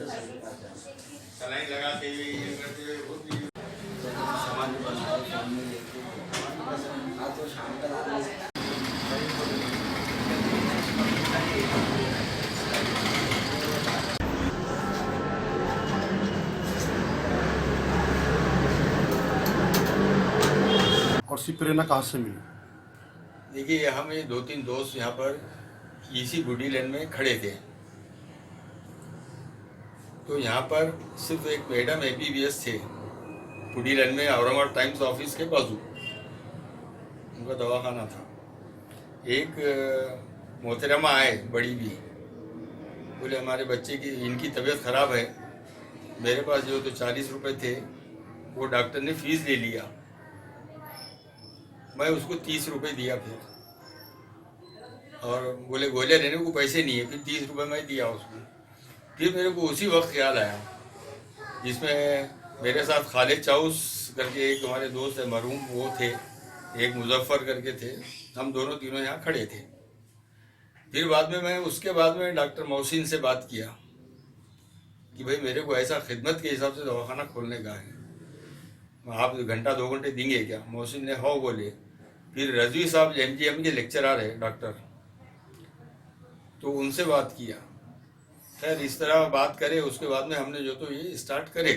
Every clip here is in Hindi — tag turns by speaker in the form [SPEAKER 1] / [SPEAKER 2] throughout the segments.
[SPEAKER 1] सलाइन लगाते हुए ये करते हुए बहुत भी
[SPEAKER 2] सामान बनाओ सामने लेके आज तो शाम का आदमी
[SPEAKER 3] और सी प्रेरणा कहाँ से मिली?
[SPEAKER 1] देखिए, हम ये 2-3 दोस्त यहाँ पर इसी बूढ़ी लाइन में खड़े थे। तो यहाँ पर सिर्फ एक मैडम एमबीबीएस थे बूढ़ी लाइन में, औरंगाबाद टाइम्स ऑफिस के बाजू उनका दवाखाना था। एक मोहतरमा आए बड़ी भी, बोले हमारे बच्चे की इनकी तबीयत ख़राब है। मेरे पास जो तो 40 रुपये थे वो डॉक्टर ने फीस ले लिया। मैं उसको 30 रुपये दिया फिर, और बोले गोलियाँ लेने को पैसे नहीं है, फिर 30 रुपये मैं दिया उसको। फिर मेरे को उसी वक्त ख्याल आया, जिसमें मेरे साथ खालिद चाउस करके एक हमारे दोस्त है मरहूम, वो थे, एक मुजफ्फर करके थे, हम दोनों तीनों यहाँ खड़े थे। फिर बाद में मैं उसके बाद में डॉक्टर मोहसिन से बात किया कि भाई मेरे को ऐसा खिदमत के हिसाब से दवाखाना खोलने का है, आप घंटा 2 घंटे देंगे क्या? मोहसिन ने हाँ बोले। फिर रजवी साहब एमजीएम के लेक्चरर है डॉक्टर, तो उनसे बात किया। खैर इस तरह बात करे, उसके बाद में हमने जो तो ये स्टार्ट करे।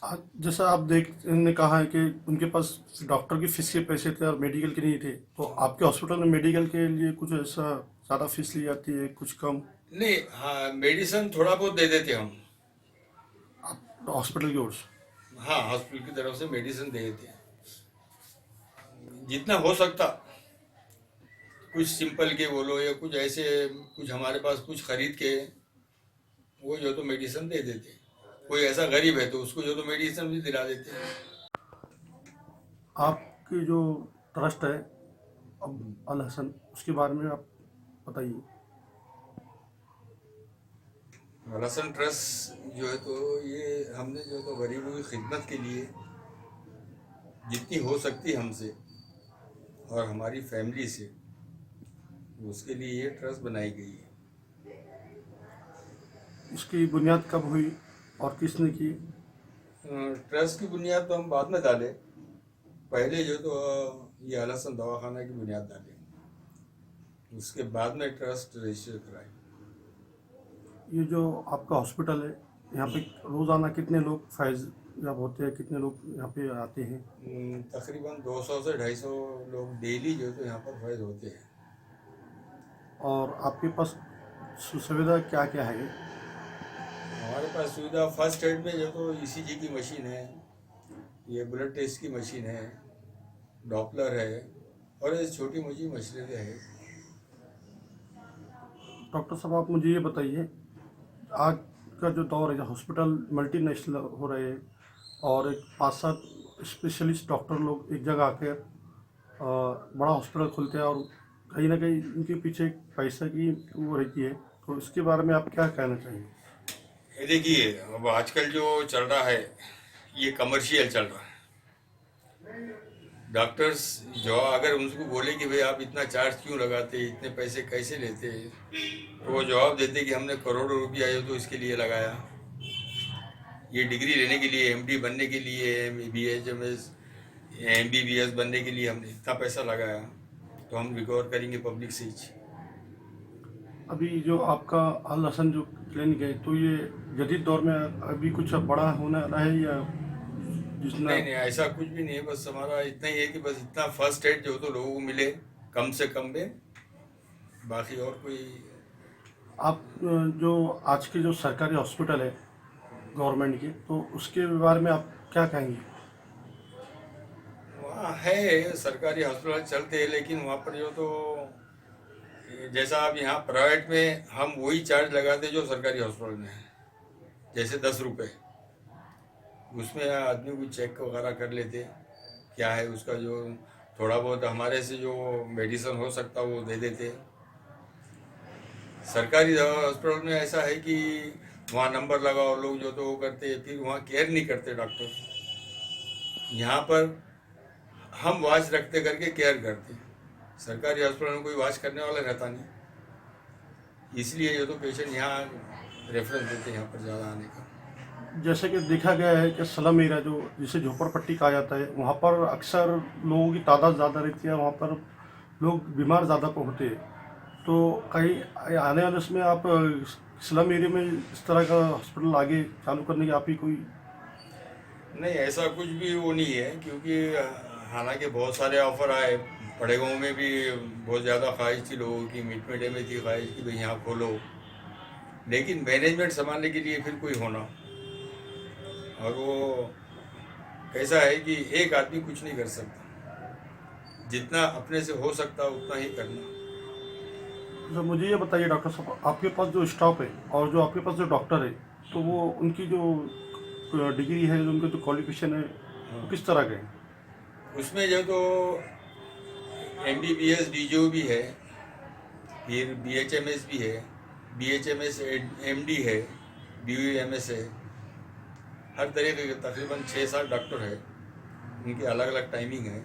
[SPEAKER 3] आज जैसा आप ने कहा है कि उनके पास डॉक्टर की फीस के पैसे थे और मेडिकल के नहीं थे, तो आपके हॉस्पिटल में मेडिकल के लिए कुछ ऐसा ज़्यादा फीस ली जाती है, कुछ कम?
[SPEAKER 1] नहीं, हाँ मेडिसिन थोड़ा बहुत दे देते हम,
[SPEAKER 3] आप हॉस्पिटल की ओर से?
[SPEAKER 1] हाँ हॉस्पिटल की तरफ से मेडिसिन दे देते हैं जितना हो सकता। कुछ सिंपल के बोलो या कुछ ऐसे, कुछ हमारे पास कुछ खरीद के वो जो तो मेडिसिन दे देते। कोई ऐसा गरीब है तो उसको जो तो मेडिसिन भी दिला देते हैं।
[SPEAKER 3] आपकी जो ट्रस्ट है अब अल हसन, उसके बारे में आप बताइए।
[SPEAKER 1] अल हसन ट्रस्ट जो है तो ये हमने जो तो गरीबों की खिदमत के लिए जितनी हो सकती हमसे और हमारी फैमिली से, उसके लिए ये ट्रस्ट बनाई गई है।
[SPEAKER 3] इसकी बुनियाद कब हुई और किसने की?
[SPEAKER 1] ट्रस्ट की बुनियाद तो हम बाद में डाले, पहले जो तो ये अल हसन दवाखाना की बुनियाद डाले, उसके बाद में ट्रस्ट रजिस्टर कराए।
[SPEAKER 3] ये जो आपका हॉस्पिटल है, यहाँ पे रोज़ाना कितने लोग फैज़ याब होते हैं, कितने लोग यहाँ पे आते हैं?
[SPEAKER 1] तकरीबन 200 से 250 लोग डेली जो तो यहाँ पर फैज़ होते हैं।
[SPEAKER 3] और आपके पास सुविधा क्या क्या है?
[SPEAKER 1] हमारे पास सुविधा फर्स्ट एड में जो तो ईसीजी की मशीन है, ये ब्लड टेस्ट की मशीन है, डॉपलर है, और ये छोटी मोटी मशीनें है।
[SPEAKER 3] डॉक्टर साहब आप मुझे ये बताइए, आज का जो दौर है, हॉस्पिटल मल्टीनेशनल हो रहे हैं और एक 5-7 स्पेशलिस्ट डॉक्टर लोग एक जगह आकर बड़ा हॉस्पिटल खोलते हैं, और कहीं ना कहीं इनके पीछे एक पैसा की वो रहती है, तो इसके बारे में आप क्या कहना चाहेंगे?
[SPEAKER 1] ये देखिए, अब आजकल जो चल रहा है ये कमर्शियल चल रहा है। डॉक्टर्स जो अगर उनको बोले कि भाई आप इतना चार्ज क्यों लगाते, इतने पैसे कैसे लेते, तो वो जवाब देते कि हमने करोड़ों रुपया जो तो इसके लिए लगाया, ये डिग्री लेने के लिए, एमडी बनने के लिए, बीएचएमएस एमबीबीएस बनने के लिए हमने इतना पैसा लगाया, तो हम रिकवर करेंगे पब्लिक से ही।
[SPEAKER 3] अभी जो आपका अल हसन जो क्लिनिक है, तो ये जदीद दौर में अभी कुछ बड़ा होना है या जिसने?
[SPEAKER 1] नहीं, ऐसा कुछ भी नहीं है। बस हमारा इतना ही है कि बस इतना फर्स्ट एड जो तो लोगों को मिले कम से कम में, बाकी और कोई।
[SPEAKER 3] आप जो आज के जो सरकारी हॉस्पिटल है गवर्नमेंट के, तो उसके बारे में आप क्या कहेंगे?
[SPEAKER 1] वहाँ है सरकारी हॉस्पिटल चलते हैं, लेकिन वहाँ पर जो तो जैसा आप यहाँ प्राइवेट में हम वही चार्ज लगाते जो सरकारी हॉस्पिटल में है, जैसे 10 रुपये, उसमें आदमी को चेक वगैरह कर लेते क्या है उसका, जो थोड़ा बहुत हमारे से जो मेडिसिन हो सकता वो दे देते। सरकारी हॉस्पिटल में ऐसा है कि वहाँ नंबर लगाओ, लोग जो तो वो करते, फिर वहाँ केयर नहीं करते डॉक्टर। यहाँ पर हम वॉच रखते करके केयर करते, सरकारी हॉस्पिटल में कोई वॉच करने वाला रहता नहीं, इसलिए जो तो पेशेंट यहाँ रेफरेंस देते हैं यहाँ पर ज़्यादा आने का।
[SPEAKER 3] जैसे कि देखा गया है कि स्लम एरिया जो जिसे झोपड़पट्टी कहा जाता है, वहाँ पर अक्सर लोगों की तादाद ज़्यादा रहती है, वहाँ पर लोग बीमार ज़्यादा होते हैं। तो कहीं आने वाले उसमें आप स्लम एरिया में इस तरह का हॉस्पिटल आगे चालू करने की आपकी कोई?
[SPEAKER 1] नहीं, ऐसा कुछ भी वो नहीं है, क्योंकि हालांकि बहुत सारे ऑफर आए। बड़े गाँव में भी बहुत ज़्यादा ख्वाहिश थी लोगों की, मिड मीडिया में थी ख्वाहिश कि भाई यहाँ खोलो, लेकिन मैनेजमेंट संभालने के लिए फिर कोई होना, और वो कैसा है कि एक आदमी कुछ नहीं कर सकता, जितना अपने से हो सकता उतना ही करना।
[SPEAKER 3] तो मुझे ये बताइए डॉक्टर साहब, आपके पास जो स्टाफ है और जो आपके पास जो डॉक्टर है, तो वो उनकी जो डिग्री है, जो उनका जो क्वालिफिकेशन है, वो किस तरह के हैं?
[SPEAKER 1] उसमें जो तो MBBS DJO भी है, फिर BHMS भी है, BHMS MD है, DUMS है, हर तरीके के तकरीबन 6-7 डॉक्टर है, उनकी अलग अलग टाइमिंग है।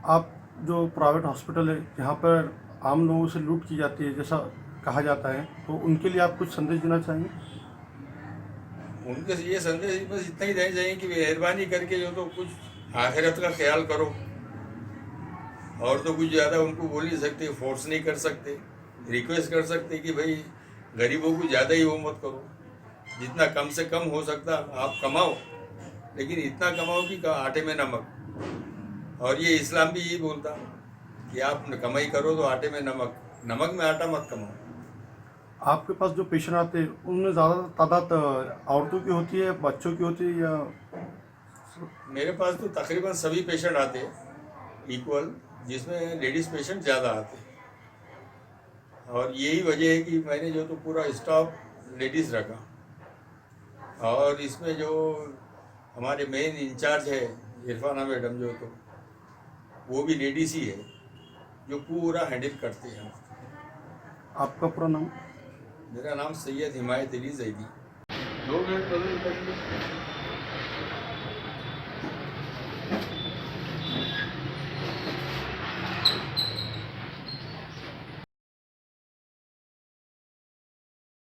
[SPEAKER 3] आप जो प्राइवेट हॉस्पिटल है जहाँ पर आम लोगों से लूट की जाती है जैसा कहा जाता है, तो उनके लिए आप कुछ संदेश देना चाहेंगे?
[SPEAKER 1] उनके ये संदेश बस इतना ही देना चाहिए कि मेहरबानी करके जो तो कुछ आखिरत का ख्याल करो, और तो कुछ ज़्यादा उनको बोल नहीं सकते, फोर्स नहीं कर सकते, रिक्वेस्ट कर सकते कि भाई गरीबों को ज़्यादा ही वो मत करो, जितना कम से कम हो सकता आप कमाओ, लेकिन इतना कमाओ कि आटे में नमक। और ये इस्लाम भी यही बोलता कि आप कमाई करो तो आटे में नमक, नमक में आटा मत कमाओ।
[SPEAKER 3] आपके पास जो पेशेंट आते हैं उनमें ज़्यादा तादाद औरतों की होती है, बच्चों की होती है, या?
[SPEAKER 1] मेरे पास तो तकरीबन सभी पेशेंट आते हैं इक्वल, जिसमें लेडीज़ पेशेंट ज़्यादा आते हैं, और यही वजह है कि मैंने जो तो पूरा स्टाफ लेडीज़ रखा, और इसमें जो हमारे मेन इंचार्ज है इरफाना मैडम, जो तो वो भी लेडीज़ ही है, जो पूरा हैंडल करते हैं।
[SPEAKER 3] आपका पूरा नाम?
[SPEAKER 1] मेरा नाम सैयद हिमायत अली जैदी। 2 मिनट